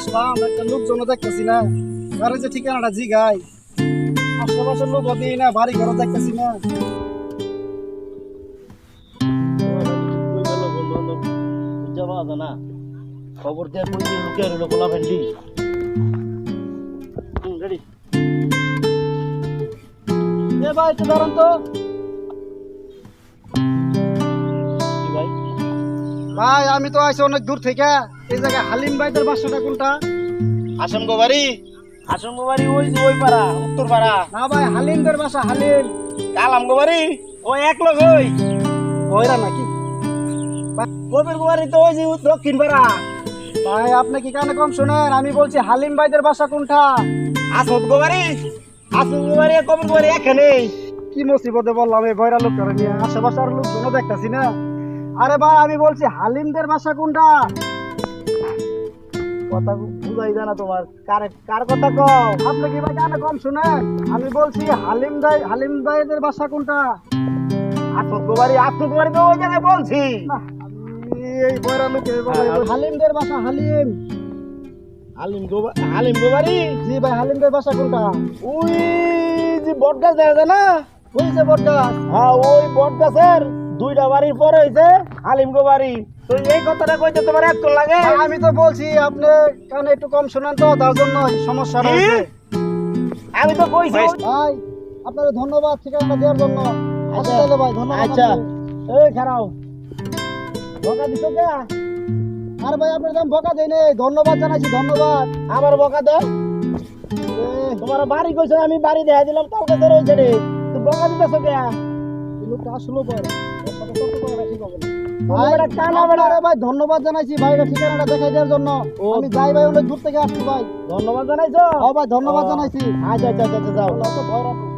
আসলাম, একটা লোকজন দেখতেছি না, আরে যে ঠিকানাটা জিগাই, আশেপাশের লোক দিই না, বাড়ি ঘর দেখতেছি না। খবর দিয়ে কই দিয়ে লুকিয়ে রইল গোলা ভেন্ডি। রেডি এ ভাই একটু দাঁড়ান তো। কি ভাই? ভাই আমি তো আইছি অনেক দূর থেকে, এই জায়গায় হালিম ভাইদের বাসাটা কোনটা? আসামগো বাড়ি, আসামগো বাড়ি ওই যে ওই পাড়া, উত্তর পাড়া। না ভাই, হালিমদের বাসা হালিম। কালামগো বাড়ি ওই এক লোক ওই ওইরা নাকি? কবির বাড়ি তো ওই যে দক্ষিণ পাড়া। ভাই আপনি কি কানে কম শুনেন? আমি বলছি হালিম ভাইদের বাসা কোনটা? আসমতগো বাড়ি, আসমতগো বাড়ি কবির বাড়ি এখানে। কি মুসিবতে বললাম এই বয়রা লোক করে নিয়ে, আশেপাশের লোকজনও দেখতেছি না। আরে ভাই আমি বলছি হালিমদের বাসা কোনটা? কথা বুঝাই জানা তোমার, কার কথা কও? আপনি কি ভাই কানে কম শুনেন? আমি বলছি হালিম ভাইদের বাসা কোনটা? আসমতগো বাড়ি, আসমতগো বাড়ি তো ওই জায়গায় বলছি। আমি এই বয়রা লোকে বলে হালিমদের বাসা হালিম। হালিমগো বাড়ি জি ভাই, হালিমদের বাসা কোনটা? ওই যে বটগাছ দেখা যায় না? ওই যে বটগাছ। হ্যাঁ ওই বটগাছের দুইটা বাড়ির পরে হইছে হালিমগো বাড়ি। তো এই কথাটা কইতে তোমার এত লাগে? ভাই, আমি তো বলছি আপনি কানে একটু কম শুনেন তো, তার জন্য সমস্যা কি? হয়েছে। আমি তো কইছি। ভাই আপনাকে ধন্যবাদ ঠিকানা দেওয়ার জন্য। আচ্ছা তাহলে ভাই ধন্যবাদ। আচ্ছা আপনাকে। এই খারাও বকা দিছো কে? আর ভাই আপনার দাম বকা দেই নাই, ধন্যবাদ জানাইছি, ধন্যবাদ। আমার বকা দে। তোমার বাড়ি কইছো, আমি বাড়ি দেখা দিলাম, তাও কাছে রইছে রে। তুই বকা দিতেছো কে? এই লোকটা আসলো বড়, ওর সাথে তর্ক করাটা ঠিক হবে না। ভাই ভাই কানা বেড়া। আপনারে ভাই ধন্যবাদ জানাইছি, ভাইরা ঠিকানাটা দেখাই দেওয়ার জন্য। ও। আমি যাই ভাই, অনেক দূর থেকে আসছি ভাই। ধন্যবাদ জানাইছো। হ্যাঁ ভাই ধন্যবাদ জানাইছি। আচ্ছা আচ্ছা আচ্ছা যাও। আল্লাহ তো ভয় রাখুন।